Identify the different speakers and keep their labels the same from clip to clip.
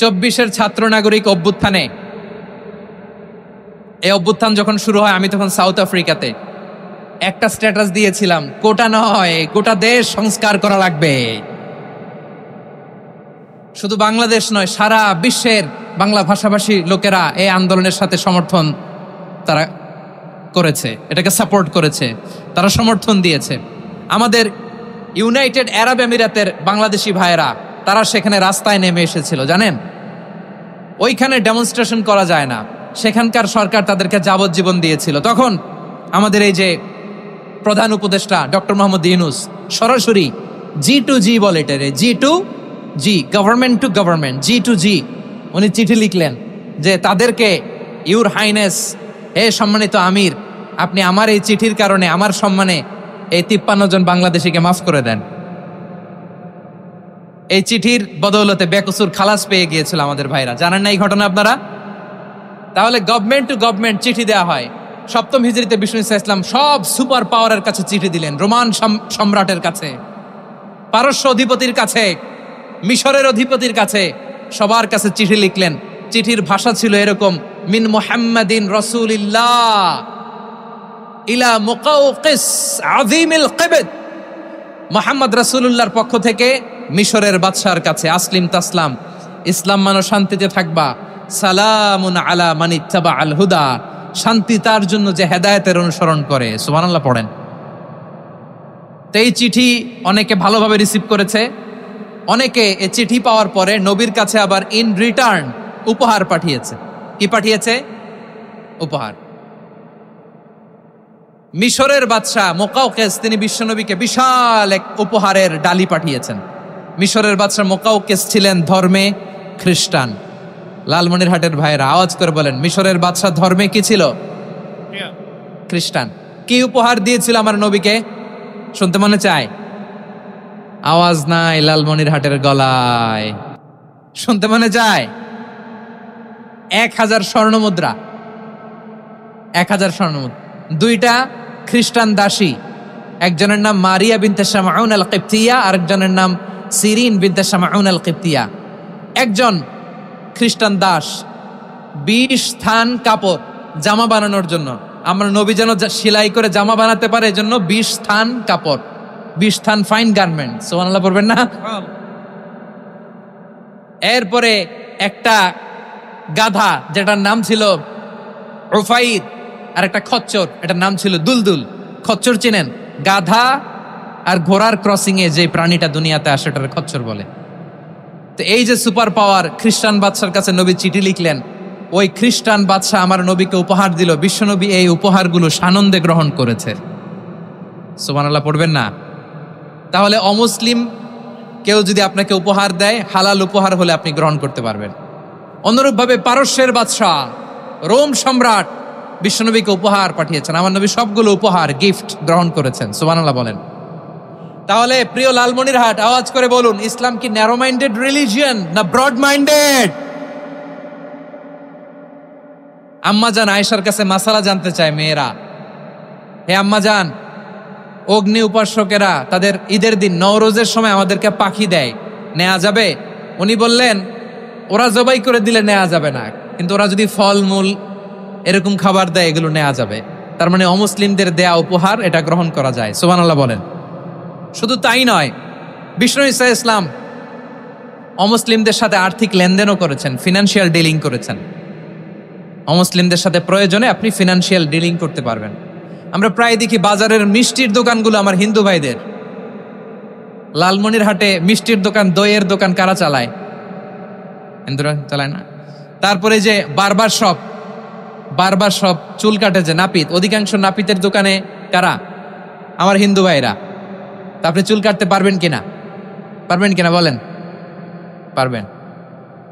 Speaker 1: 24-এর ছাত্র নাগরিক অভ্যুত্থানে, এই অভ্যুত্থান যখন শুরু হয় আমি তখন সাউথ আফ্রিকাতে একটা স্ট্যাটাস দিয়েছিলাম, কোটা নয় গোটা দেশ সংস্কার করা লাগবে। শুধু বাংলাদেশ নয়, সারা বিশ্বের বাংলা ভাষাভাষী লোকেরা এই আন্দোলনের সাথে সমর্থন তারা করেছে, এটাকে সাপোর্ট করেছে, তারা সমর্থন দিয়েছে। আমাদের ইউনাইটেড আরব আমিরাতের বাংলাদেশি ভাইয়েরা তারা সেখানে রাস্তায় নেমে এসেছিল, জানেন? ওইখানে ডেমনস্ট্রেশন করা যায় না, সেখানকার সরকার তাদেরকে যাবজ্জীবন দিয়েছিল। তখন আমাদের এই যে প্রধান উপদেষ্টা ডক্টর মোহাম্মদ ইউনূস সরাসরি G2G বলে, এটারে G2G, government to government, G2G, উনি চিঠি লিখলেন যে তাদেরকে, ইউর হাইনেস, হে সম্মানিত আমির, আপনি আমার এই চিঠির কারণে আমার সম্মানে এই 53 জন বাংলাদেশিকে মাফ করে দেন। এই চিঠির বদৌলতে বেকসুর খালাস পেয়ে গিয়েছিল আমাদের ভাইরা, জানেন না এই ঘটনা আপনারা? তাহলে গভর্নমেন্ট টু গভর্নমেন্ট চিঠি দেওয়া হয়। 7ম হিজরিতে বিষ্ণু ইসলাম সব সুপার পাওয়ারের কাছে চিঠি দিলেন, রোমান সম্রাটের কাছে, পারস্য অধিপতির কাছে, মিশরের অধিপতির কাছে, সবার কাছে চিঠি লিখলেন। চিঠির ভাষা ছিল এরকম, মিন মুহাম্মাদিন রাসূলিল্লাহ ইলা মুকাওকিস আযীমিল কিবত, মুহাম্মদ রাসূলুল্লাহর পক্ষ থেকে মিশরের বাদশার কাছে, আসলিম তাসলাম, ইসলাম মানো শান্তিতে থাকবা, সালামুন আলা মান ইত্তাবা আল হুদা, শান্তি তার জন্য যে হেদায়েতের অনুসরণ করে। সুবহানাল্লাহ পড়েন। তো এই চিঠি অনেকে ভালোভাবে রিসিভ করেছে, অনেকে এই চিঠি পাওয়ার পরে নবীর কাছে আবার ইন রিটার্ন উপহার পাঠিয়েছে। কি পাঠিয়েছে? উপহার। মিশরের বাদশাহ মুকাওকিস তিনি বিশ্বনবীকে বিশাল এক উপহারের ডালি পাঠিয়েছেন। মিশরের বাদশাহ মুকাওকিস ছিলেন ধর্মে খ্রিস্টান। লালমনিরহাটের ভাইয়েরা আওয়াজ করে বলেন, মিশরের বাদশাহ ধর্মে কি ছিল? খ্রিস্টান। কি উপহার দিয়েছিল আমার নবীকে? শুনতে মনে চায়? আওয়াজ নাই লালমনিরহাটের গলায়, শুনতে মনে চায়? 1000 স্বর্ণমুদ্রা, 1000 স্বর্ণমুদ্রা। 2টা খ্রিস্টান দাসী, একজনের নাম মারিয়া বিনতে শামাউন আল কিবতিয়া, আরেকজনের নাম সিরিন বিনতে শামাউন আল কিবতিয়া। একজন খ্রিস্টান দাস 20 থান কাপড় জামা বানানোর জন্য, আমরা নবী যেন সেলাই করে জামা বানাতে পারে এজন্য 20 থান কাপড়, 20 থান ফাইন গার্মেন্ট। সুবহানাল্লাহ পড়বেন না? এরপরে একটা গাধা যেটার নাম ছিল উফাইদ, আর একটা খচ্চর, এটার নাম ছিল দুলদুল। খচ্চর চিনেন? গাধা আর ঘোড়ার ক্রসিং এ যে প্রাণীটা দুনিয়াতে আসে ওটার খচ্চর বলে। তো এই যে সুপার পাওয়ার খ্রিস্টান বাদশার কাছে নবী চিঠি লিখলেন, ওই খ্রিস্টান বাদশাহ আমার নবীকে উপহার দিল। বিশ্বনবী এই উপহারগুলো সানন্দে গ্রহণ করেছে। সুবহানাল্লাহ পড়বেন না? তাহলে অমুসলিম কেউ যদি আপনাকে উপহার দেয়, হালাল উপহার হলে আপনি গ্রহণ করতে পারবেন। অনুরূপভাবে পারস্যের বাদশাহ, রোম সম্রাট বিশ্বনবীকে উপহার পাঠিয়েছেন, আমার নবী সবগুলো উপহার গিফট গ্রহণ করেছেন। সুবহানাল্লাহ বলেন। তাহলে প্রিয় লালমনিরহাট আওয়াজ করে বলুন, ইসলাম কি ন্যারো মাইন্ডেড রিলিজিয়ন না ব্রড মাইন্ডেড? আম্মাজান আয়েশার কাছে মাসালা জানতে চায় মেয়েরা, হে আম্মাজান, অগ্নি উপাসকেরা তাদের ঈদের দিন নওরোজের সময় আমাদেরকে পাখি দেয়, নেওয়া যাবে? উনি বললেন, ওরা জবাই করে দিলে নেওয়া যাবে না, কিন্তু ওরা যদি ফলমূল এরকম খাবার দেয় এগুলো নেওয়া যাবে। তার মানে অমুসলিমদের দেয়া উপহার এটা গ্রহণ করা যায়। সুবহানাল্লাহ বলেন। শুধু তাই নয়, বিষ্ণু ঈসা ইসলাম অমুসলিমদের সাথে আর্থিক লেনদেনও করেছেন, ফিনান্সিয়াল ডিলিং করেছেন। অমুসলিমদের সাথে প্রয়োজনে আপনি ফিনান্সিয়াল ডিলিং করতে পারবেন। আমরা প্রায় দেখি বাজারের মিষ্টির দোকানগুলো আমার হিন্দু ভাইদের। লালমনিরহাটে মিষ্টির দোকান, দইয়ের দোকান কারা চালায়? হিন্দুরা চালায় না? তারপরে যে বারবার শপ, চুল কাটে যে নাপিত, অধিকাংশ নাপিতের দোকানে কারা? আমার হিন্দু ভাইরা। তা আপনি চুল কাটতে পারবেন কিনা? পারবেন কিনা বলেন? পারবেন।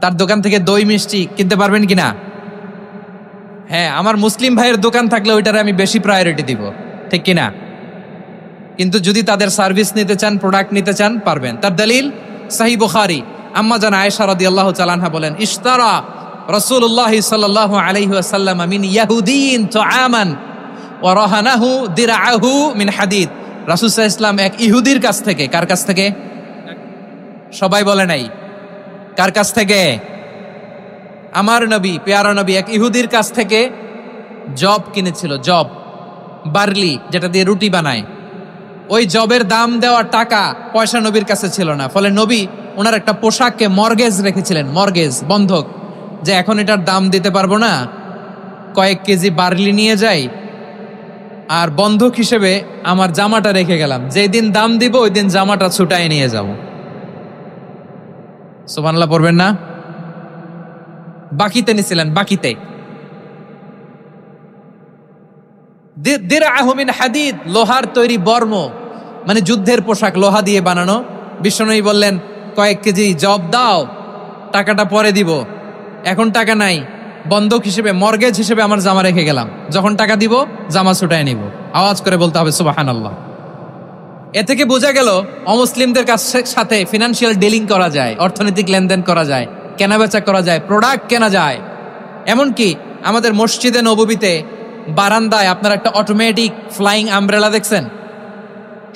Speaker 1: তার দোকান থেকে দই মিষ্টি কিনতে পারবেন কিনা? হ্যাঁ, আমার মুসলিম ভাইয়ের দোকান থাকলে ওইটারে আমি বেশি প্রায়োরিটি দিব, ঠিক কিনা? কিন্তু যদি তাদের সার্ভিস নিতে চান, প্রোডাক্ট নিতে চান, পারবেন। তার দলিল সহিহ বুখারী, আম্মা জান আয়েশা রাদিয়াল্লাহু তাআলা আনহা বলেন, ইশতারা রাসূলুল্লাহ সাল্লাল্লাহু আলাইহি ওয়াসাল্লাম মিন ইয়াহুদিয়িন তুআমান ওয়া রাহানাহু দিরআহু মিন হাদিদ। রাসূল সাল্লাল্লাহু আলাইহি ওয়াসাল্লাম এক ইহুদির কাছ থেকে, কার কাছ থেকে? সবাই বলে নাই, কার কাছ থেকে? আমার নবী, পেয়ারা নবী এক ইহুদির কাছ থেকে জব কিনেছিল, জব, বার্লি, যেটা দিয়ে রুটি বানায়। ওই জবের দাম দেওয়ার টাকা পয়সা নবীর কাছে ছিল না, ফলে নবী ওনার একটা পোশাককে মর্গেজ রেখেছিলেন, মর্গেজ, বন্ধক, যে এখন এটার দাম দিতে পারবো না, কয়েক কেজি বার্লি নিয়ে যাই আর বন্ধক হিসেবে আমার জামাটা রেখে গেলাম, যেই দিন দাম দিব ওই দিন জামাটা ছুটাই নিয়ে যাব। সুবহানাল্লাহ পড়বেন না? বাকিতে নিছিলেন, বাকিতে। দিরআহু মিন হাদিদ, লোহার তৈরি বর্ম, মানে যুদ্ধের পোশাক, লোহা দিয়ে বানানো। বিশ্বনবী বললেন, কয়েক কেজি জব দাও, টাকাটা পরে দিব, এখন টাকা নাই, বন্ধক হিসেবে, মর্গেজ হিসেবে আমার জামা রেখে গেলাম, যখন টাকা দিব জামা ছুটায় নিব। আওয়াজ করে বলতে হবে সুবহানাল্লাহ। এ থেকে বোঝা গেল অমুসলিমদের সাথে ফিনান্সিয়াল ডিলিং করা যায়, অর্থনৈতিক লেনদেন করা যায়, কেনাবেচা করা যায়, প্রোডাক্ট কেনা যায়। এমনকি আমাদের মসজিদে নববীতে বারান্দায় আপনারা একটা অটোমেটিক ফ্লাইং আমব্রেলা দেখছেন?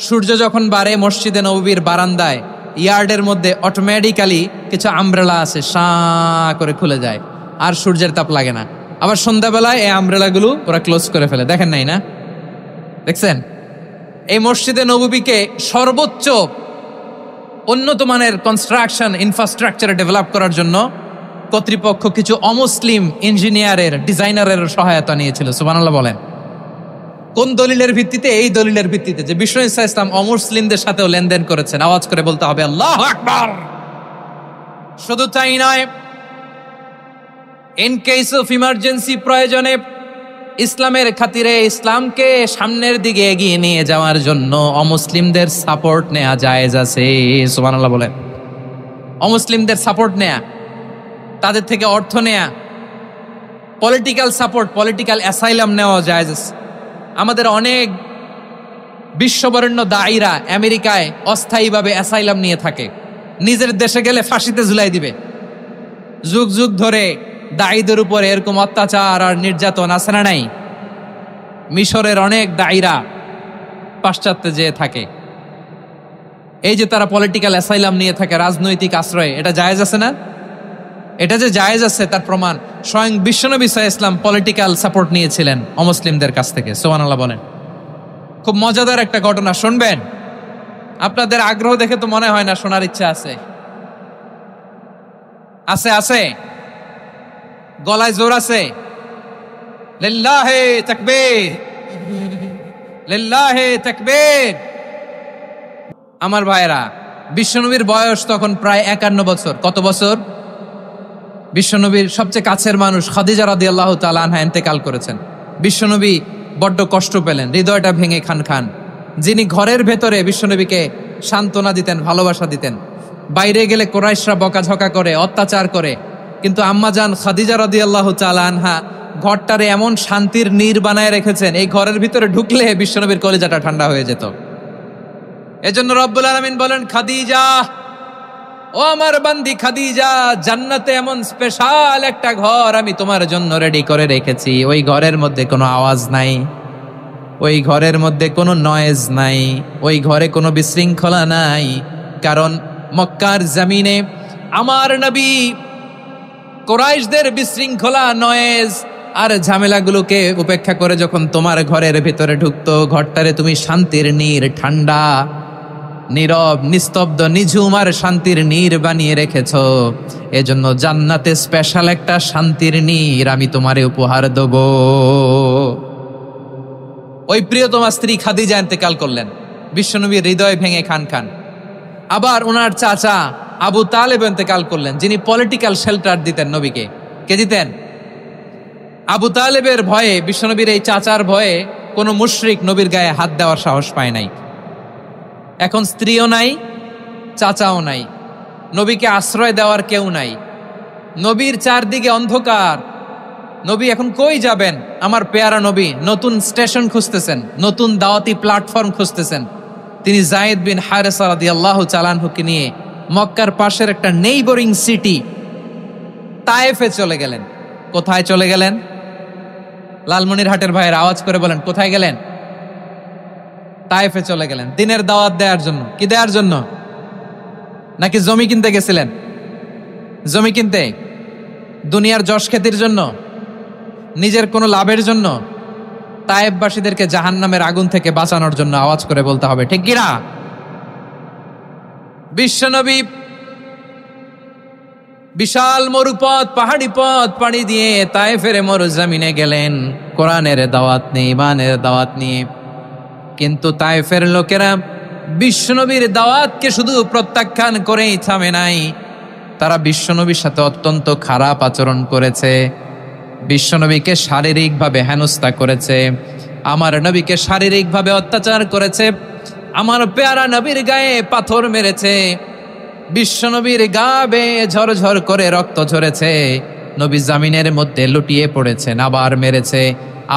Speaker 1: সূর্য যখন বাড়ে মসজিদে নববীর বারান্দায় ইয়ার্ডের মধ্যে অটোমেটিক্যালি কিছু আমব্রেলা আছে, সাঁ করে খুলে যায়, আর সূর্যের তাপ লাগে না। আবার সন্ধ্যাবেলায় এই আমব্রেলাগুলো ওরা ক্লোজ করে ফেলে, দেখেন নাই না? দেখছেন? এই মসজিদে নববীকে সর্বোচ্চ উন্নত মানের কনস্ট্রাকশন ইনফ্রাস্ট্রাকচার ডেভেলপ করার জন্য কর্তৃপক্ষ কিছু অমুসলিম ইঞ্জিনিয়ারের, ডিজাইনারের সহায়তা নিয়েছিল। সুবহানাল্লাহ বলেন। কোন দলিলের ভিত্তিতে? এই দলিলের ভিত্তিতে যে বিষ্ণু ঈসা ইসলাম অমুসলিমদের সাথেও লেনদেন করেছেন। আওয়াজ করে বলতে হবে আল্লাহু আকবার। শুধু তাই নয়, ইন কেস অফ ইমার্জেন্সি, প্রয়োজনে ইসলামের খাতিরে, ইসলামকে সামনের দিকে এগিয়ে নিয়ে যাওয়ার জন্য অমুসলিমদের সাপোর্ট নেওয়া জায়েজ আছে। সুবহানাল্লাহ বলেন। অমুসলিমদের সাপোর্ট নেয়া, তাদের থেকে অর্থ নেয়া, পলিটিক্যাল সাপোর্ট, পলিটিক্যাল অ্যাসাইলাম নেওয়া জায়েজ আছে। আমাদের অনেক বিশ্ববরেণ্য দায়ীরা আমেরিকায় অস্থায়ীভাবে অ্যাসাইলাম নিয়ে থাকে, নিজের দেশে গেলে ফাঁসিতে ঝুলাই দিবে। যুগ যুগ ধরে দায়ীদের উপরে এরকম অত্যাচার আর নির্যাতন আছে না নাই? মিশরের অনেক দায়ীরা পাশ্চাত্যে যেয়ে থাকে, এই যে তারা পলিটিক্যাল অ্যাসাইলাম নিয়ে থাকে, রাজনৈতিক আশ্রয়, এটা জায়েজ আছে না? এটা যে জায়েজ আছে তার প্রমাণ স্বয়ং বিশ্বনবী সাল্লাল্লাহু আলাইহি ওয়াসাল্লাম পলিটিক্যাল সাপোর্ট নিয়েছিলেন অমুসলিমদের কাছ থেকে। সুবহানাল্লাহ বলেন। খুব মজাদার একটা ঘটনা শুনবেন, আপনাদের আগ্রহ দেখে তো মনে হয় না শোনার ইচ্ছা আছে। আছে আছে, গলায় জোর আছে। লিল্লাহে তাকবীর, লিল্লাহে তাকবীর। আমার ভাইরা, বিশ্বনবীর বয়স তখন প্রায় 51 বছর। কত বছর? বিশ্বনবীর সবচেয়ে কাছের মানুষ খাদিজা রাদিয়াল্লাহু তাআলা আনহা ইন্তেকাল করেছেন। বিশ্বনবী বড্ড কষ্ট পেলেন, হৃদয়টা ভেঙে খান খান। যিনি ঘরের ভেতরে বিশ্বনবীকে সান্ত্বনা দিতেন, ভালোবাসা দিতেন, বাইরে গেলে কুরাইশরা বকাঝকা করে, অত্যাচার করে, কিন্তু আম্মাজান খাদিজা রাদিয়াল্লাহু তাআলা আনহা ঘরটারে এমন শান্তির নীড় বানায় রেখেছেন, এই ঘরের ভিতরে ঢুকলে বিশ্বনবীর কলিজাটা ঠান্ডা হয়ে যেত। এজন্য রব্বুল আলামিন বলেন, খাদিজা, ও আমার বান্দি খাদিজা, জান্নাতে এমন স্পেশাল একটা ঘর আমি তোমার জন্য রেডি করে রেখেছি। ওই ঘরের মধ্যে কোনো আওয়াজ নাই, ওই ঘরের মধ্যে কোনো নয়েজ নাই, ওই ঘরে কোনো বিশৃঙ্খলা নাই। কারণ মক্কার জমিনে আমার নবী কুরাইশদের বিশৃঙ্খলা, নয়েজ আর ঝামেলাগুলোকে উপেক্ষা করে যখন তোমার ঘরের ভিতরে ঢুকতো, ঘরটারে তুমি শান্তির নীড়, ঠান্ডা, নীরব, নিস্তব্ধ, নিঝুম আর শান্তির নীড় বানিয়ে রেখেছ। এজন্য জান্নাতে স্পেশাল একটা শান্তির নীড় আমি তোমারে উপহার দেব। ওই প্রিয়তমা স্ত্রী খাদিজা ইন্তেকাল করলেন, বিশ্বনবীর হৃদয় ভেঙে খান খান। আবার ওনার চাচা আবু তালেব ইন্তেকাল করলেন, যিনি পলিটিক্যাল শেল্টার দিতেন নবীকে। কে দিতেন? আবু তালেবের ভয়ে, বিশ্বনবীর এই চাচার ভয়ে কোনো মুশরিক নবীর গায়ে হাত দেওয়ার সাহস পায় নাই। এখন স্ত্রীও নাই, চাচাও নাই, নবীকে আশ্রয় দেওয়ার কেউ নাই। নবীর চারদিকে অন্ধকার, নবী এখন কই যাবেন? আমার পেয়ারা নবী নতুন স্টেশন খুঁজতেছেন, নতুন দাওয়াতি প্ল্যাটফর্ম খুঁজতেছেন। তিনি যায়েদ বিন হারেসা রাদিয়াল্লাহু তাআলা আনহুকে নিয়ে মক্কার পাশের একটা নেইবরিং সিটি তায়েফে চলে গেলেন। কোথায় চলে গেলেন? লালমনিরহাটের ভাইয়ের আওয়াজ করে বলেন, কোথায় গেলেন? তায়েফে চলে গেলেন দিনের দাওয়াত দেওয়ার জন্য। কি দেওয়ার জন্য? নাকি জমি কিনতে গেছিলেন? জমি কিনতে? দুনিয়ার যশ খ্যাতির জন্য, নিজের কোনো লাভের জন্য, তায়েফবাসীদেরকে জাহান্নামের আগুন থেকে বাঁচানোর জন্য আওয়াজ করে বলতে হবে, ঠিক কিনা? বিশ্বনবী বিশাল মরুপথ, পাহাড়ি পথ পাড়ি দিয়ে তায়েফের মরুজমিনে গেলেন কোরআনের দাওয়াত নিয়ে, ইমানের দাওয়াত নিয়ে। কিন্তু তায়েফের লোকেরা বিশ্বনবীর দাওয়াতকে শুধু প্রত্যাখ্যান করেই থামে নাই, তারা বিশ্বনবীর সাথে অত্যন্ত খারাপ আচরণ করেছে, বিশ্বনবীকে শারীরিকভাবে হেনস্থা করেছে, আমার নবীকে শারীরিকভাবে অত্যাচার করেছে, আমার পেয়ারা নবীর গায়ে পাথর মেরেছে, বিশ্বনবীর গা বেয়ে ঝরঝর করে রক্ত ঝরেছে, নবী জামিনের মধ্যে লুটিয়ে পড়েছেন, আবার মেরেছে,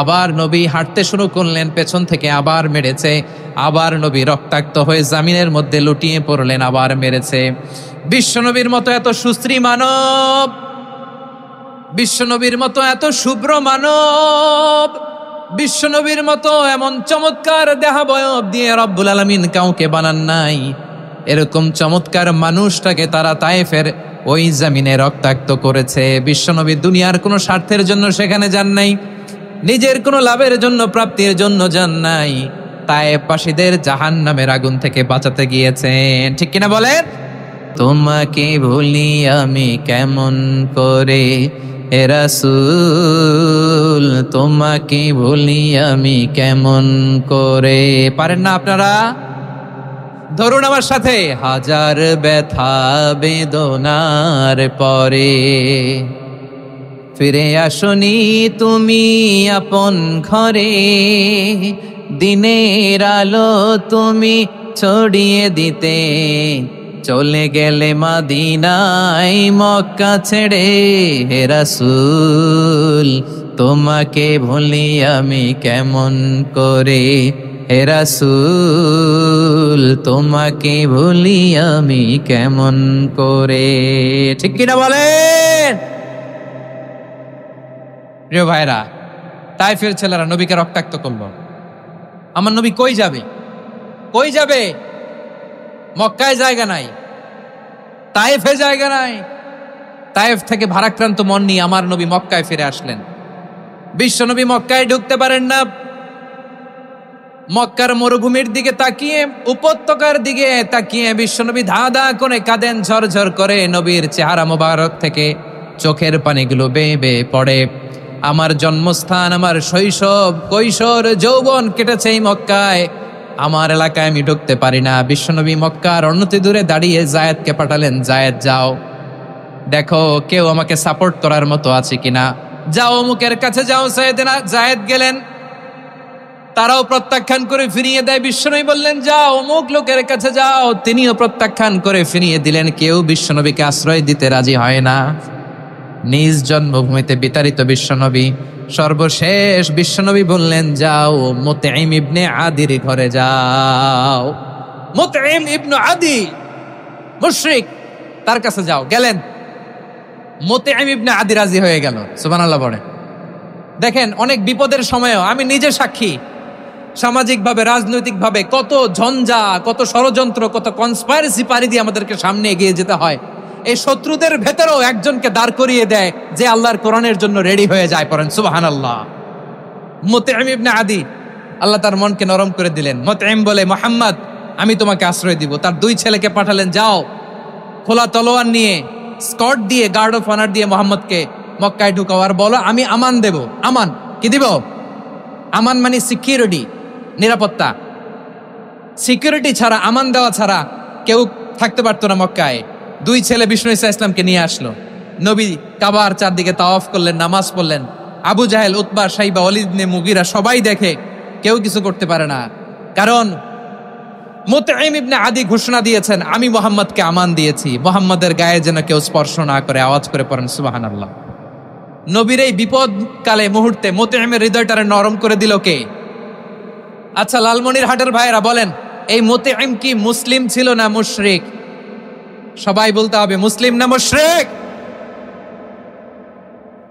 Speaker 1: আবার নবী হাঁটতে শুরু করলেন, পেছন থেকে আবার মেরেছে, আবার নবী রক্তাক্ত হয়ে জামিনের মধ্যে লুটিয়ে পড়লেন, আবার মেরেছে। বিশ্বনবীর মতো এত সুশ্রী মানব, বিশ্বনবীর মতো এত শুভ্র মানব, বিশ্বনবীর মতো এমন চমৎকার দেহাবয়ব দিয়ে রব্বুল আলামিন কাউকে বানান নাই। এরকম চমৎকার মানুষটাকে তারা তায়েফের ওই জমিনে রক্তাক্ত করেছে। বিশ্বনবী দুনিয়ার কোনো স্বার্থের জন্য সেখানে যান নাই, নিজের কোনো লাভের জন্য, প্রাপ্তির জন্য যান নাই, তায়েফবাসীদের জাহান্নামের আগুন থেকে বাঁচাতে গিয়েছেন, ঠিক কিনা বলেন? তোমাকে ভুলি আমি কেমন করে হে রাসূল, তোমাকে ভুলি আমি কেমন করে। পারেন না আপনারা? ধরুন আমার সাথে, হাজার ব্যথা বেদনার পরে ফিরে আসনি তুমি আপন ঘরে, দিনের আলো তুমি ছড়িয়ে দিতে চলে গেলে মদিনায় মক্কা ছেড়ে, হে রাসূল তোমাকে ভুলি আমি কেমন করে, হে রাসূল তোমাকে ভুলি আমি কেমন করে, ঠিক কিনা বলেন? প্রিয় ভাইরা, তায়েফের ছেলেরা নবীকে রক্তাক্ত করলো। আমার নবী কই যাবে? কই যাবে? মক্কায় জায়গা নাই, তায়েফে জায়গা নাই। তায়েফ থেকে ভারাক্রান্ত মন নিয়ে আমার নবী মক্কায় ফিরে আসলেন। বিশ্বনবী মক্কায় ঢুকতে পারেন না। মক্কার মরুভূমির দিকে তাকিয়ে, উপত্যকার দিকে তাকিয়ে বিশ্বনবী ধা ধা করে কাঁদেন, ঝরঝর করে নবীর চেহারা মোবারক থেকে চোখের পানিগুলো বেয়ে বেয়ে পড়ে। আমার জন্মস্থান, আমার শৈশব, কৈশোর, যৌবন কেটেছে এই মক্কায়, আমার এলাকায় আমি ঢুকতে পারি না। বিশ্বনবী মক্কার অনতি দূরে দাঁড়িয়ে জায়েদকে পাঠালেন, জায়েদ যাও দেখো কেউ আমাকে সাপোর্ট করার মতো আছে কিনা, যাও অমুকের কাছে যাও। জায়েদ গেলেন, তারাও প্রত্যাখ্যান করে ফিরিয়ে দেয়। বিশ্বনবী বললেন যাও অমুক লোকের কাছে যাও, তিনিও প্রত্যাখ্যান করে ফিরিয়ে দিলেন। কেউ বিশ্বনবীকে আশ্রয় দিতে রাজি হয় না। নিজ জন্মভূমিতে বিতাড়িত বিশ্বনবী, সর্বশেষ বিশ্বনবী বললেন যাও মুতঈম ইবনে আদির ঘরে যাও। মুতঈম ইবনে আদি মুশরিক, তার কাছে যাও। গেলেন, মুতঈম ইবনে আদি রাজি হয়ে গেল। সুবহানাল্লাহ পড়ে। দেখেন, অনেক বিপদের সময়ও আমি নিজে সাক্ষী, সামাজিকভাবে, রাজনৈতিকভাবে কত ঝঞ্ঝা, কত ষড়যন্ত্র, কত কনস্পাইরেসি পাড়ি দিয়ে আমাদেরকে সামনে এগিয়ে যেতে হয়। এই শত্রুদের ভেতরেও একজনকে দাঁড় করিয়ে দেয় যে আল্লাহর কোরআনের জন্য রেডি হয়ে যায়। পড়েন সুবহানাল্লাহ। মুতঈম ইবনে আদি, আল্লাহ তার মনকে নরম করে দিলেন। মুতঈম বলে, মুহাম্মদ আমি তোমাকে আশ্রয় দিব। তার দুই ছেলেকে পাঠালেন, যাও খোলা তলোয়ার নিয়ে, স্কট দিয়ে, গার্ড অফ অনার দিয়ে মুহাম্মদকে মক্কায় ঢুকাও, আর বলো আমি আমান দেব। আমান কি দিব? আমান মানে সিকিউরিটি, নিরাপত্তা। সিকিউরিটি ছাড়া, আমান দেওয়া ছাড়া কেউ থাকতে পারতো না মক্কায়। দুই ছেলে বিষ্ণু ইসা ইসলামকে নিয়ে আসলো। নবী কাবার চারদিকে তাওয়াফ করলেন, নামাজ পড়লেন। আবু জাহেল, উতবা, শাইবা, ওয়ালিদ ইবনে মুগীরা সবাই দেখে, কেউ কিছু করতে পারে না। কারণ মুতঈম ইবনে আদি ঘোষণা দিয়েছেন, আমি মুহাম্মদকে আমান দিয়েছি, মুহাম্মদের গায়ে যেন কেউ স্পর্শ না করে। আওয়াজ করে পড়েন সুবহানাল্লাহ। নবীর এই বিপদকালে মুহূর্তে মুতঈমের হৃদয়টারে নরম করে দিল কে? আচ্ছা লালমনিরহাটের ভাইয়েরা বলেন, এই মুতঈম কি মুসলিম ছিল না মুশরিক? সবাই বলতে হবে মুসলিম না মুশরিক।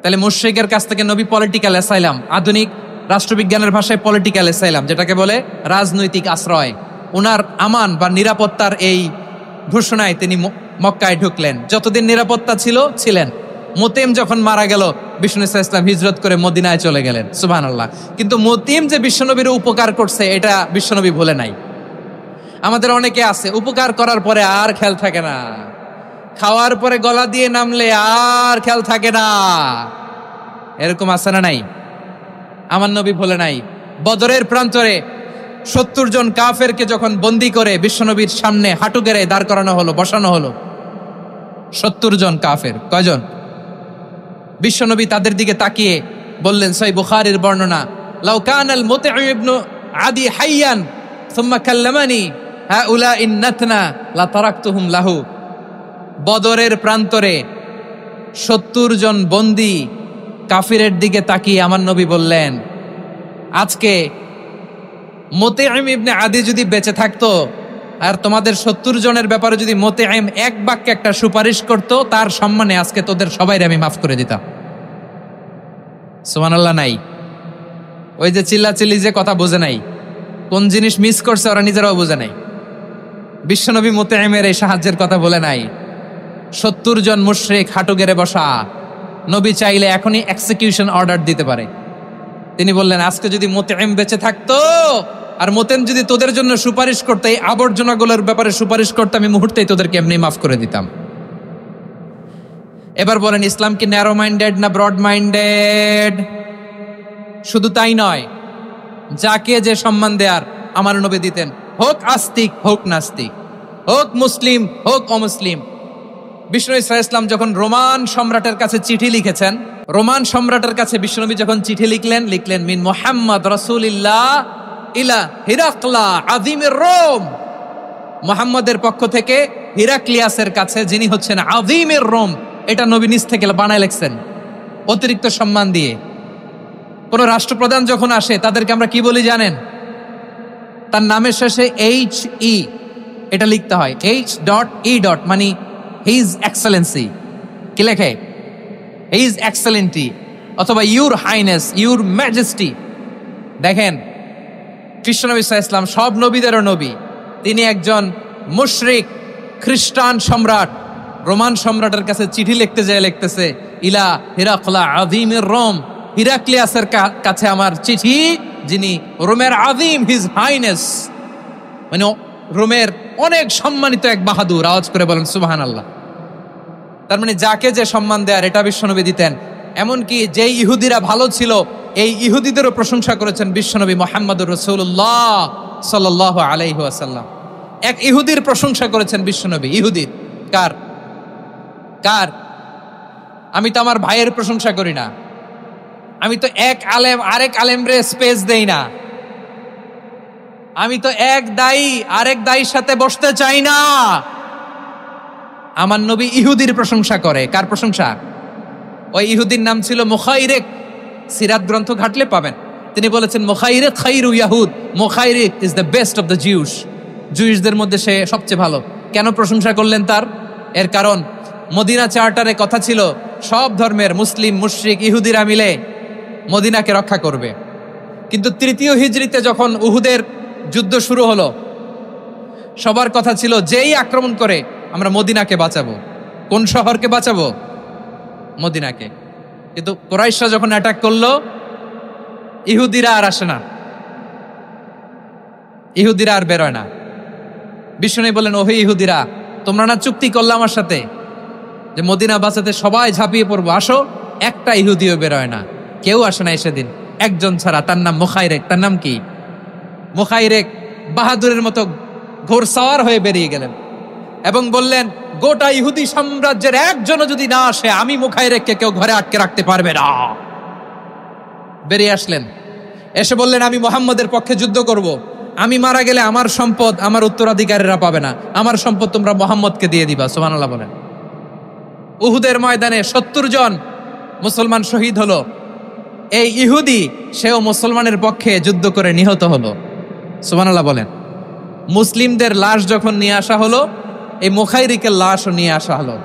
Speaker 1: তাহলে মুশরিকের কাছ থেকে নবী পলিটিক্যাল অ্যাসাইলাম, আধুনিক রাষ্ট্রবিজ্ঞানের ভাষায় পলিটিক্যাল অ্যাসাইলাম, যেটাকে বলে রাজনৈতিক আশ্রয়, ওনার আমান বা নিরাপত্তার এই ঘোষণায় তিনি মক্কায় ঢুকলেন। যতদিন নিরাপত্তা ছিল ছিলেন, মোতেম যখন মারা গেল, বিষ্ণু ইসলাম হিজরত করে মদিনায় চলে গেলেন, সুবহানাল্লাহ। কিন্তু মোতেম যে বিশ্বনবীর উপকার করছে এটা বিশ্বনবী ভুলে নাই। আমাদের অনেকে আছে উপকার করার পরে আর খেয়াল থাকে না, খাওয়ার পরে গলা দিয়ে নামলে আর খেয়াল থাকে না, এরকম আছে না নাই? আমার নবী ভুলে নাই। বদরের প্রান্তরে 70 জন কাফেরকে যখন বন্দী করে বিশ্বনবীর সামনে হাঁটু গেড়ে দাঁড় করানো হলো, বসানো হলো, 70 জন কাফের। কয়জন? বিশ্বনবী তাদের দিকে তাকিয়ে বললেন, সহিহ বুখারীর বর্ণনা, লাউ কানাল মুতঈম ইবনে আদি হাইয়ান সুম্মা কাল্লামানি হাউলা ইন্নাতনা লা তারাকতুহুম লাহু। বদরের প্রান্তরে 70 জন বন্দী কাফিরের দিকে তাকিয়ে আমার নবী বললেন, আজকে মুতঈম ইবনে আদি যদি বেঁচে থাকতো আর তোমাদের 70 জনের ব্যাপারে যদি মুতঈম এক বাক্যে একটা সুপারিশ করত, তার সম্মানে আজকে তোদের সবাইকে আমি মাফ করে দিতাম। সুবহানাল্লাহ। নাই ওই যে চিল্লাচিল্লি যে কথা বোঝে নাই, কোন জিনিস মিস করছে ওরা নিজেরাও বোঝে নাই। বিশ্বনবী মুতঈমের এই সাহায্যের কথা বলে নাই। 70 জন মুশরিক হাঁটু গেড়ে বসা, নবী চাইলে এখনই এক্সিকিউশন অর্ডার দিতে পারে। তিনি বললেন, আজকে যদি মুতঈম বেঁচে থাকতো আর মুতঈম যদি তোদের জন্য সুপারিশ করতে, এই আবর্জনাগুলোর ব্যাপারে সুপারিশ করতে, আমি মুহূর্তেই তোদেরকে এমনি মাফ করে দিতাম। এবার বলেন, ইসলাম কি ন্যারো মাইন্ডেড না ব্রড মাইন্ডেড? শুধু তাই নয়, যাকে যে সম্মান দেয়ার আমার নবী দিতেন, হোক আস্তিক হোক নাস্তিক, হোক মুসলিম হোক অমুসলিম। বিষ্ণু ইসলাম যখন রোমান সম্রাটের কাছে চিঠি লিখেছেন, রোমান সম্রাটের কাছে বিশ্বনবী যখন চিঠি লিখলেন মিন মুহাম্মদ রাসূলিল্লাহ ইলা হিরাকলা আযীমির রোম, মুহাম্মদের পক্ষ থেকে হিরাক্লিয়াসের কাছে, যিনি হচ্ছেন আযীমির রোম। এটা নবী নিজ থেকে বানায় লিখছেন অতিরিক্ত সম্মান দিয়ে। কোন রাষ্ট্রপ্রধান যখন আসে তাদেরকে আমরা কি বলি জানেন? তার নামের শেষে HE এটা লিখতে হয়, H.E. মানে হিজ এক্সেলেন্সি। কি লেখে? হিজ এক্সেলেন্টি, অথবা ইউর হাইনেস, ইউর ম্যাজেস্টি। দেখেন, খ্রিস্টনবী ইসলাম সব নবীদেরও নবী, তিনি একজন মুশরিক খ্রিস্টান সম্রাট রোমান সম্রাটের কাছে চিঠি লিখতে যায়, লিখতেছে ইলা হিরাকলা আযীমির রোম, হিরাক্লিয়াসের কাছে আমার চিঠি, যিনি রোমের আযীম, হিজ হাইনেস, মানে রোমের অনেক সম্মানিত এক বাহাদুর। আওয়াজ করে বলেন সুবহানাল্লাহ। তার মানে যাকে যে সম্মান দেয়ার এটা বিশ্বনবী দিতেন। এমনকি যে ইহুদিরা ভালো ছিল, এই ইহুদিদেরও প্রশংসা করেছেন বিশ্বনবী মুহাম্মদুর রাসূলুল্লাহ সাল্লাল্লাহু আলাইহি ওয়াসাল্লাম। এক ইহুদির প্রশংসা করেছেন বিশ্বনবী। ইহুদির কার? আমি তো আমার ভাইয়ের প্রশংসা করি না, আমি তো এক আলেম আরেক আলেমরে স্পেস দেই না, আমি তো এক দায়ী আরেক দায়ীর সাথে বসতে চাই না। আমার নবী ইহুদির প্রশংসা করে। কার প্রশংসা? ওই ইহুদির নাম ছিল মুখাইরিক। সিরাত গ্রন্থ ঘাটলে পাবেন। তিনি বলেছেন, মুখাইরিক খাইরু ইয়াহুদ, মুখাইরিক is the best of the Jews. জুইশদের মধ্যে সে সবচেয়ে ভালো। কেন প্রশংসা করলেন তার? এর কারণ মদিনা চার্টারে কথা ছিল সব ধর্মের মুসলিম মুশরিক ইহুদিরা মিলে মদিনাকে রক্ষা করবে। কিন্তু 3য় হিজরিতে যখন উহুদের যুদ্ধ শুরু হলো, সবার কথা ছিল যেই আক্রমণ করে আমরা মদিনাকে বাঁচাবো। কোন শহরকে বাঁচাবো? মদিনাকে। কিন্তু কুরাইশরা যখন অ্যাটাক করলো, ইহুদিরা আর আসে না, ইহুদিরা আর বেরোয় না। বিষ্ণু বললেন, ওহে ইহুদিরা, তোমরা না চুক্তি করলে আমার সাথে যে মদিনা বাঁচাতে সবাই ঝাঁপিয়ে পড়বো, আসো। একটা ইহুদিও বেরোয় না, কেউ আসে না সেদিন, একজন ছাড়া। তার নাম মুখাইরেক। তার নাম কি? মুখাইরেক বাহাদুরের মতো ঘোড়সাওয়ার হয়ে বেরিয়ে গেলেন এবং বললেন, গোটা ইহুদি সাম্রাজ্যের একজনও যদি না আসে, আমি মুখাইরেককে কেউ ঘরে আটকে রাখতে পারবে না। বেরিয়ে আসলেন, এসে বললেন, আমি মুহাম্মদের পক্ষে যুদ্ধ করব। আমি মারা গেলে আমার সম্পদ আমার উত্তরাধিকারীরা পাবে না, আমার সম্পদ তোমরা মুহাম্মদকে দিয়ে দিবা। সুবহানাল্লাহ বলেন। উহুদের ময়দানে 70 জন মুসলমান শহীদ হলো। এই ইহুদি, সেও মুসলমানের পক্ষে যুদ্ধ করে নিহত হলো। সুবহানাল্লাহ বলেন। মুসলিমদের লাশ যখন নিয়ে আসা হলো, এই মুখাইরিকের লাশও নিয়ে আসা হলো।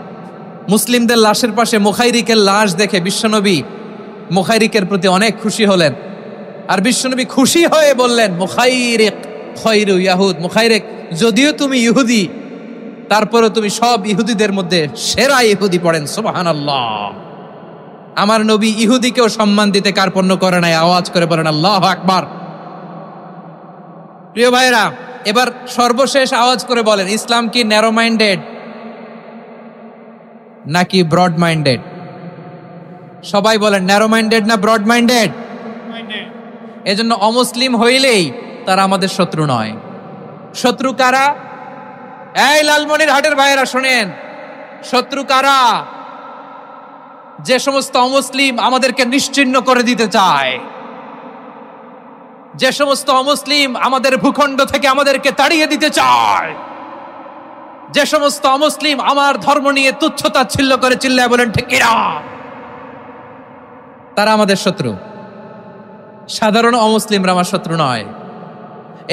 Speaker 1: মুসলিমদের লাশের পাশে মুখাইরিকের লাশ দেখে বিশ্বনবী মুখাইরিকের প্রতি অনেক খুশি হলেন। আর বিশ্বনবী খুশি হয়ে বললেন, মুখাইরিক খায়রু ইয়াহুদ, মুখাইরিক যদিও তুমি ইহুদি, তারপরে তুমি সব ইহুদিদের মধ্যে সেরা ইহুদি। পড়েন সুবহানাল্লাহ। আমার নবী ইহুদিকেও সম্মান দিতে কার্পণ্য করে নাই। আওয়াজ করে বলেন আল্লাহু আকবার। প্রিয় ভাইরা, এবার সর্বশেষ আওয়াজ করে বলেন, ইসলাম কি ন্যারো মাইন্ডেড নাকি ব্রড মাইন্ডেড? সবাই বলেন ন্যারো মাইন্ডেড না ব্রড মাইন্ডেড? এজন্য অমুসলিম হইলেই তারা আমাদের শত্রু নয়। শত্রু কারা? এই লালমনিরহাটের ভাইয়েরা শোনেন, শত্রু কারা? যে সমস্ত অমুসলিম আমাদেরকে নিশ্চিহ্ন করে দিতে চায়, যে সমস্ত অমুসলিম আমাদের ভূখণ্ড থেকে আমাদেরকে তাড়িয়ে দিতে চায়, যে সমস্ত অমুসলিম আমার ধর্ম নিয়ে তুচ্ছতাচ্ছিল্য করে চিল্লায় বলেন ঠিক কিনা, তারা আমাদের শত্রু। সাধারণ অমুসলিমরা আমার শত্রু নয়।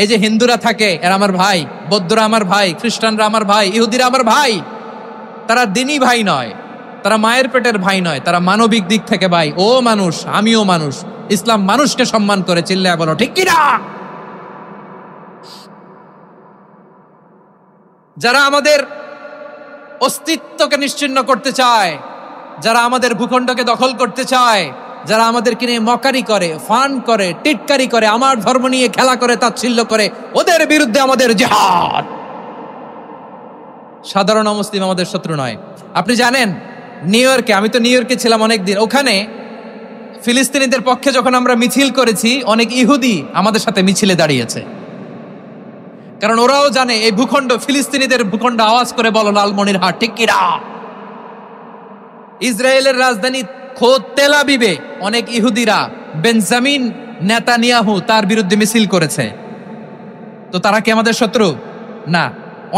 Speaker 1: এই যে হিন্দুরা থাকে এরা আমার ভাই, বৌদ্ধরা আমার ভাই, খ্রিস্টানরা আমার ভাই, ইহুদিরা আমার ভাই। তারা দিনই ভাই নয়, তারা মায়ের পেটের ভাই নয়, তারা মানবিক দিক থেকে ভাই। ও মানুষ, আমিও মানুষ। ইসলাম মানুষকে সম্মান করে, চিল্লায় বলো ঠিক কিনা। যারা আমাদের অস্তিত্বকে নিশ্চিহ্ন করতে চায়, যারা আমাদের ভূখণ্ডকে দখল করতে চায়, যারা আমাদেরকে নিয়ে মকারি করে, ফান করে, টিটকারি করে, আমার ধর্ম নিয়ে খেলা করে, তাচ্ছিল্য করে, ওদের বিরুদ্ধে আমাদের জিহাদ। সাধারণ মুসলিম আমাদের শত্রু নয়। আপনি জানেন নিউ ইয়র্কে, আমি তো নিউ ইয়র্কে ছিলাম অনেকদিন, ওখানে ফিলিস্তিনিদের পক্ষে যখন আমরা মিছিল করেছি, অনেক ইহুদি আমাদের সাথে মিছিলে দাঁড়িয়েছে। কারণ ওরাও জানে এই ভূখণ্ড ফিলিস্তিনিদের ভূখণ্ড। আওয়াজ করে বলো লালমনিরহাট ঠিক কিনা। ইসরায়েলের রাজধানী খোদ তেল আবিবে অনেক ইহুদিরা বেঞ্জামিন নেতানিয়াহু তার বিরুদ্ধে মিছিল করেছে। তো তারা কি আমাদের শত্রু? না।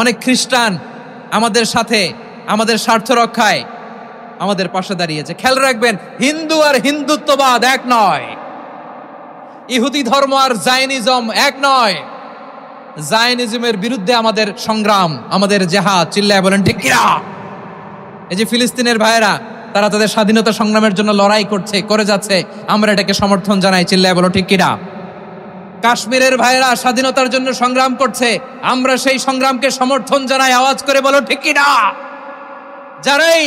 Speaker 1: অনেক খ্রিস্টান আমাদের সাথে, আমাদের স্বার্থ রক্ষায় আমাদের পাশে দাঁড়িয়েছে। খেয়াল রাখবেন, হিন্দু আর হিন্দুত্ববাদ এক নয়, ইহুদি ধর্ম আর জায়নিজম এক নয়। জায়নিজমের বিরুদ্ধে আমাদের সংগ্রাম, আমাদের জেহাদ, চিল্লায় বলেন ঠিক কিনা। এই যে ফিলিস্তিনের ভাইয়েরা, তারা তাদের স্বাধীনতা সংগ্রামের জন্য লড়াই করছে, করে যাচ্ছে, আমরা এটাকে সমর্থন জানাই, চিল্লায় বলো ঠিক কিনা। কাশ্মীরের ভাইয়েরা স্বাধীনতার জন্য সংগ্রাম করছে, আমরা সেই সংগ্রামকে সমর্থন জানাই, আওয়াজ করে বলো ঠিক কিনা। যারাই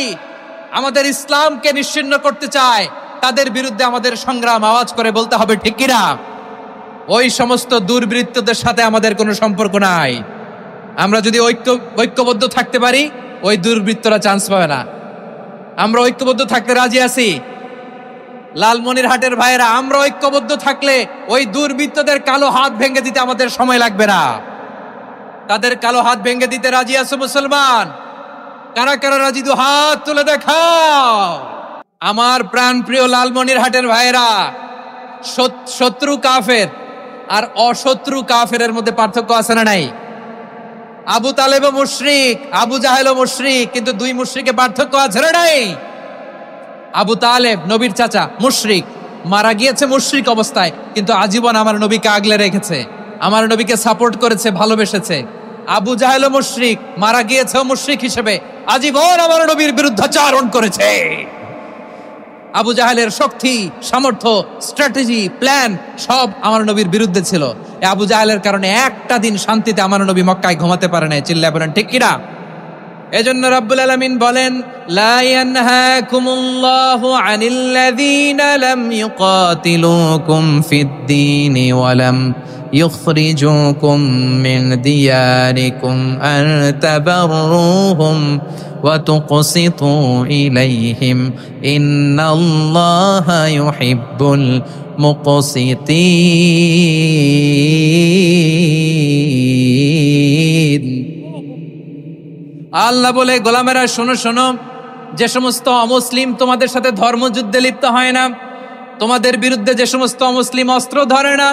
Speaker 1: আমাদের ইসলামকে নিশ্চিহ্ন করতে চায় তাদের বিরুদ্ধে আমাদের সংগ্রাম, আওয়াজ করে বলতে হবে ঠিক কিনা। ওই সমস্ত দুর্বৃত্তদের সাথে আমাদের কোনো সম্পর্ক নাই। আমরা যদি ঐক্যবদ্ধ থাকতে পারি, ওই দুর্বৃত্তরা চান্স পাবে না। আমরা ঐক্যবদ্ধ থাকতে রাজি আছি। লালমনিরহাটের ভাইয়েরা, আমরা ঐক্যবদ্ধ থাকলে ওই দুর্বৃত্তদের কালো হাত ভেঙে দিতে আমাদের সময় লাগবে না। তাদের কালো হাত ভেঙে দিতে রাজি আছে মুসলমান? কারা কারা রাজি? দু হাত তুলে দেখাও। আমার প্রাণ প্রিয় লালমনিরহাটের ভাইয়েরা, শত্রু কাফের আর অশত্রু কাফেরের মধ্যে পার্থক্য আছে না নাই? আবু তালেবও মুশরিক, আবু জাহেলও মুশরিক, কিন্তু দুই মুশরিকে পার্থক্য আছে না নাই? আবু তালেব নবীর চাচা, মুশরিক, মারা গিয়েছে মুশরিক অবস্থায়, কিন্তু আজীবন আমার নবীকে আগলে রেখেছে, আমার নবীকে সাপোর্ট করেছে, ভালোবেসেছে। আবু জাহেলও মুশরিক, মারা গিয়েছেও মুশরিক হিসেবে, আজীবন আমার নবীর বিরুদ্ধাচারণ করেছে। আবু জাহেলের শক্তি, সামর্থ্য, স্ট্র্যাটেজি, প্ল্যান সব আমার নবীর বিরুদ্ধে ছিল। আবু জাহেলের কারণে একটা দিন শান্তিতে আমার নবী মক্কায় ঘুমাতে পারে নাই, চিল্লায় বলেন ঠিক কিনা। এজন্য রব্বুল আলামিন বলেন, লা ইয়ানহাকুমুল্লাহু আনিল্লাযীনা লাম ইউকাতিলুকুম ফিদ-দীনি ওয়া লাম ইখরিজুকুম মিন দিয়ারিকুম আন তাবাররুহুম ওয়া তুকসিতু ইলাইহিম ইন্নাল্লাহা ইউহিব্বুল মুকসিতিন। আল্লাহ বলে, গোলামেরা শোনো শোনো, যে সমস্ত অমুসলিম তোমাদের সাথে ধর্মযুদ্ধে লিপ্ত হয় না, তোমাদের বিরুদ্ধে যে সমস্ত অমুসলিম অস্ত্র ধরে না,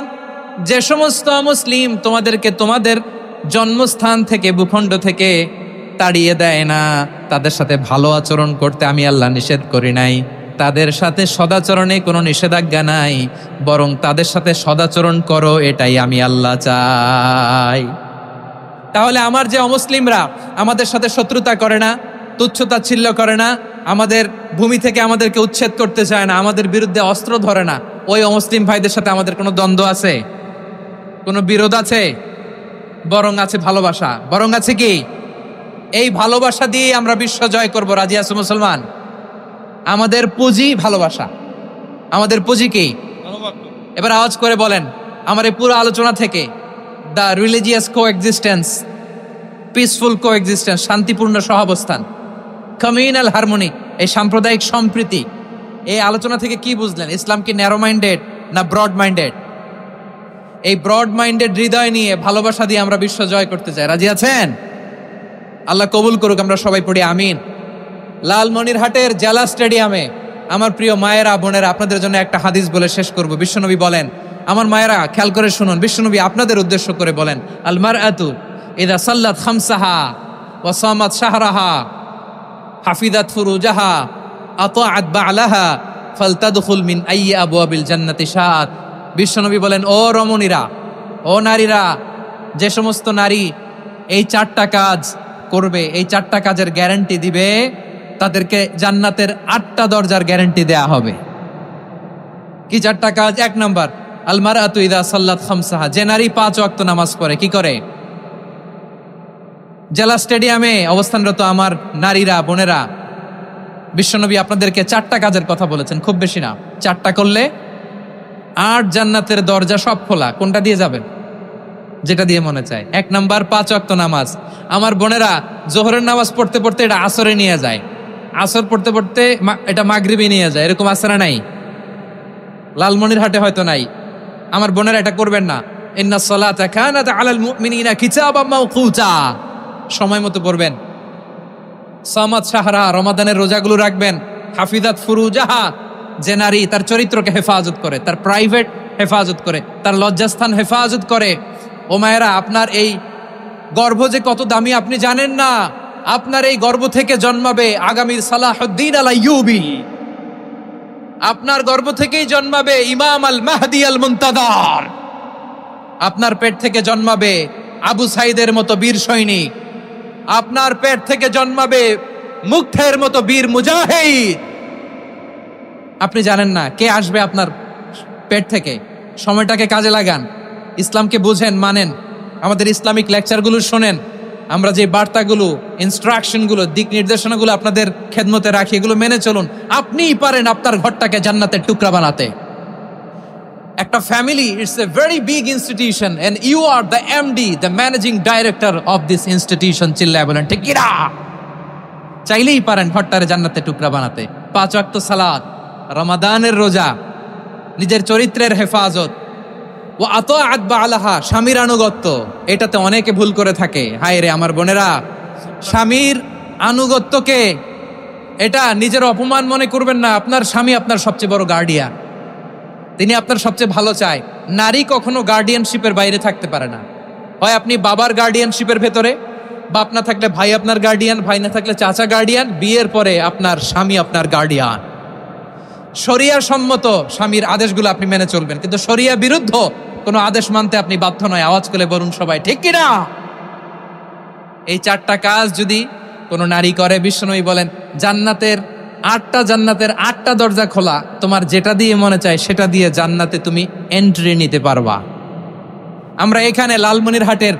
Speaker 1: যে সমস্ত অমুসলিম তোমাদেরকে তোমাদের জন্মস্থান থেকে, ভূখণ্ড থেকে তাড়িয়ে দেয় না, তাদের সাথে ভালো আচরণ করতে আমি আল্লাহ নিষেধ করি নাই। তাদের সাথে সদাচরণে কোনো নিষেধাজ্ঞা নাই, বরং তাদের সাথে সদাচরণ করো, এটাই আমি আল্লাহ চাই। তাহলে আমার যে অমুসলিমরা আমাদের সাথে শত্রুতা করে না, তুচ্ছতাচ্ছিল্য করে না, আমাদের ভূমি থেকে আমাদেরকে উচ্ছেদ করতে চায় না, আমাদের বিরুদ্ধে অস্ত্র ধরে না, ওই অমুসলিম ভাইদের সাথে আমাদের কোনো দ্বন্দ্ব আছে? কোনো বিরোধ আছে? বরং আছে ভালোবাসা। বরং আছে কি? এই ভালোবাসা দিয়ে আমরা বিশ্ব জয় করব। রাজি আছো মুসলমান? আমাদের পুঁজি ভালোবাসা। আমাদের পুঁজি কি? এবার আওয়াজ করে বলেন, আমার এই পুরো আলোচনা থেকে the religious coexistence, peaceful coexistence, শান্তিপূর্ণ সহাবস্থান, কমিউনাল হারমোনি, এই সাম্প্রদায়িক সম্প্রীতি, এই আলোচনা থেকে কি বুঝলেন? ইসলাম কি ন্যারো মাইন্ডেড না ব্রড মাইন্ডেড? এই ব্রড মাইন্ডেড হৃদয় নিয়ে, ভালোবাসা দিয়ে আমরা বিশ্ব জয় করতে চাই। রাজি আছেন? আল্লাহ কবুল করুক, আমরা সবাই পড়ি আমিন। লালমনিরহাটের জেলা স্টেডিয়ামে আমার প্রিয় মায়েরা, বোনেরা, আপনাদের জন্য একটা হাদিস বলে শেষ করব। বিশ্বনবী বলেন, আমার মায়েরা খেয়াল করে শুনুন, বিশ্বনবী আপনাদের উদ্দেশ্য করে বলেন, আল মারআতু ইযা সাল্লাত খামসাহা ওয়া সামাত শাহরাহা হাফিজাত ফুরুজাহা আতাআত বা'লাহা ফালতাদখুল মিন আইয়ি আবওয়াবিল জান্নাতি শাআত। বিশ্বনবী বলেন, ও রমণীরা, ও নারীরা, যে সমস্ত নারী এই 4টা কাজ করবে, এই 4টা কাজের গ্যারান্টি দিবে, তাদেরকে জান্নাতের 8টা দরজার গ্যারান্টি দেয়া হবে। কি 4টা কাজ? 1 নাম্বার, আল মারআতু ইযা সাল্লাত খামসাহা, যে নারী 5 ওয়াক্ত নামাজ পড়ে। কি করে? জেলা স্টেডিয়ামে অবস্থানরত আমার নারীরা, বোনেরা, বিশ্বনবী আপনাদেরকে 4টা কাজের কথা বলেছেন, খুব বেশি না। 4টা করলে 8 জান্নাতের দরজা সব খোলা। কোনটা দিয়ে যাবেন? যেটা দিয়ে মনে চায়। 1 নাম্বার 5 ওয়াক্ত নামাজ। আমার বোনেরা জোহরের নামাজ পড়তে পড়তে এটা আসরে নিয়ে যায়, আসর পড়তে পড়তে এটা মাগরিবে নিয়ে যায়। এরকম আসরে নাই? লালমনিরহাটে হয়তো নাই। আমার বোনেরা এটা করবেন না। ইন্নাস সালাতা কানাত আলাল মুমিনিনা কিতাবাম মাওকুতা, সময় মতো পড়বেন। সামাত শাহরা, রমাদানের রোজাগুলো রাখবেন। হাফিজাত ফুরুজাহা, যে নারী তার চরিত্রকে হেফাজত করে, তার প্রাইভেট হেফাজত করে, তার লজ্জাস্থান হেফাজত করে। ও মায়েরা, আপনার এই গর্ভ যে কত দামি আপনি জানেন না। আপনার এই গর্ভ থেকে জন্মাবে আগামীর সালাহুদ্দিন আল আইয়ুবী। আপনার গর্ভ থেকেই জন্মাবে ইমাম আল মাহদি আল মুনতাদার। আপনার পেট থেকে জন্মাবে আবু সাইদের মতো বীর সৈনিক। আপনার পেট থেকে জন্মাবে মুগ্ধের মতো বীর মুজাহিদ। আপনি জানেন না কে আসবে আপনার পেট থেকে। সময়টাকে কাজে লাগান, ইসলামকে বুঝেন, মানেন, আমাদের ইসলামিক লেকচারগুলো শোনেন। আমরা যে বার্তাগুলো, ইনস্ট্রাকশনগুলো, দিক নির্দেশনাগুলো আপনাদের খেদমতে রাখি, এগুলো মেনে চলুন। আপনিই পারেন আপনার ঘরটাকে জান্নাতের টুকরা বানাতে। একটা family, it's a very big institution and you are the MD, the managing director of this institution. চিল্লায় বলেন ঠিক কিনা? চাইলেই পারেন ঘরটারে জান্নাতের টুকরা বানাতে। 5 ওয়াক্ত সালাত, রমাদানের রোজা, নিজের চরিত্রের হেফাজত, ও আতাআত বা'লাহা, স্বামীর আনুগত্য। এটাতে অনেকে ভুল করে থাকে। হায় রে আমার বোনেরা, স্বামীর আনুগত্যকে এটা নিজের অপমান মনে করবেন না। আপনার স্বামী আপনার সবচেয়ে বড় গার্ডিয়ান, তিনি আপনার সবচেয়ে ভালো চায়। নারী কখনো গার্ডিয়ানশিপের বাইরে থাকতে পারে না। হয় আপনি বাবার গার্ডিয়ানশিপের ভেতরে, বাপ না থাকলে ভাই আপনার গার্ডিয়ান, ভাই না থাকলে চাচা গার্ডিয়ান, বিয়ের পরে আপনার স্বামী আপনার গার্ডিয়ান। শরিয়া সম্মত স্বামীর আদেশগুলো আপনি মেনে চলবেন, কিন্তু শরিয়া বিরুদ্ধ কোনো আদেশ মানতে আপনি বাধ্য নয়। আওয়াজ করে বলুন সবাই ঠিক কিনা? এই 4টা কাজ যদি কোনো নারী করে, বিশ্বনবী বলেন জান্নাতের 8টা দরজা খোলা। তোমার যেটা দিয়ে মনে চায় সেটা দিয়ে জান্নাতে তুমি এন্ট্রি নিতে পারবা। আমরা এখানে লালমনিরহাটের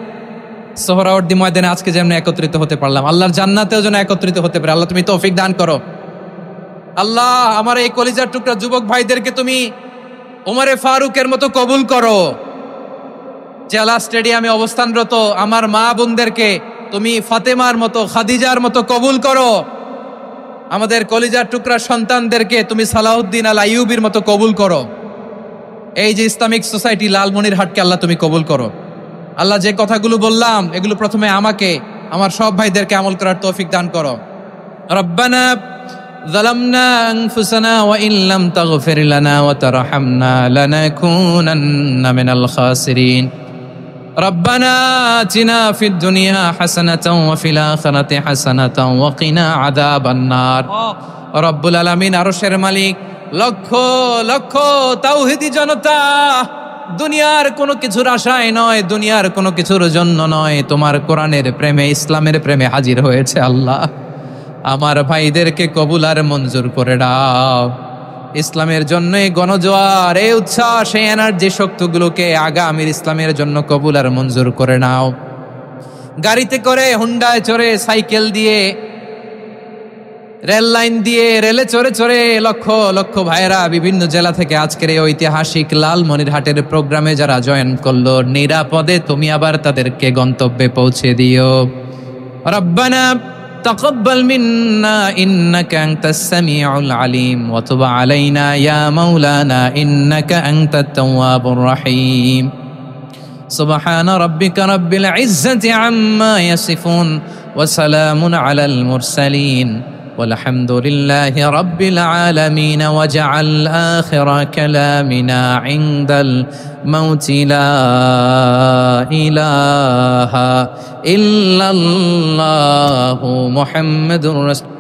Speaker 1: সোহরাওয়ার্দী ময়দানে আজকে যেমন একত্রিত হতে পারলাম, আল্লাহর জান্নাতেও যেন একত্রিত হতে পারে। আল্লাহ তুমি তৌফিক দান করো। আল্লাহ আমার এই কলিজার টুকরা যুবক ভাইদেরকে তুমি ওমরে ফারুকের মতো কবুল করো। জেলা স্টেডিয়ামে অবস্থানরত আমার মা বোনদেরকে তুমি ফাতেমার মতো, খাদিজার মতো কবুল করো। আমাদের কলিজার টুকরা সন্তানদেরকে তুমি সালাউদ্দিন আল আইয়ুবীর মতো কবুল করো। এই যে ইসলামিক সোসাইটি লালমনিরহাটকে আল্লাহ তুমি কবুল করো। আল্লাহ যে কথাগুলো বললাম এগুলো প্রথমে আমাকে, আমার সব ভাইদেরকে আমল করার তৌফিক দান করো। রব্বানা যালামনা আনফুসানা ওয়া ইন লাম তাগফির লানা ওয়া তারহামনা লানাকুনান্না মিনাল খাসিরিন। রব্বানা আতিনা ফিদ দুনিয়া হাসানাতাও ওয়া ফিল আখিরাতি হাসানাতাও ওয়া কিনা আযাবান নার। রব্বুল আলামিন, আরশের মালিক, লক্ষ লক্ষ তাওহীদি জনতা দুনিয়ার কোনো কিছুর আশায় নয়, দুনিয়ার কোনো কিছুর জন্য নয়, তোমার কোরআনের প্রেমে, ইসলামের প্রেমে হাজির হয়েছে। আল্লাহ আমার ভাইদেরকে কবুল আর মঞ্জুর করে দাও। ইসলামের জন্য এই গণজোয়ার, এই উচ্ছ্বাস, এই এনার্জি শক্তিগুলোকে আগামীর ইসলামের জন্য কবুল আর মঞ্জুর করে নাও। গাড়িতে করে, হুন্ডায় চড়ে, সাইকেল দিয়ে রেল লাইন দিয়ে রেলে চড়ে চড়ে লক্ষ লক্ষ ভাইরা বিভিন্ন জেলা থেকে আজকের এই ঐতিহাসিক লালমনিরহাটের প্রোগ্রামে যারা জয়েন করলো, নিরাপদে তুমি আবার তাদেরকে গন্তব্যে পৌঁছে দিও। রব্বানা তাকাব্বাল মিন্না ইন্নাকা আনতাস সামিউল আলিম ওয়া তুব আলাইনা ইয়া মাওলানা ইন্নাকা আনতাত তাওয়াবুর রহিম। সুবহান রাব্বিকা রাব্বিল ইজ্জাতি আম্মা ইয়াসিফুন ওয়া সালামুন আলাল মুরসালিন والحمد لله رب العالمين وجعل آخر كلامنا عند الموت لا إله إلا الله محمد رسول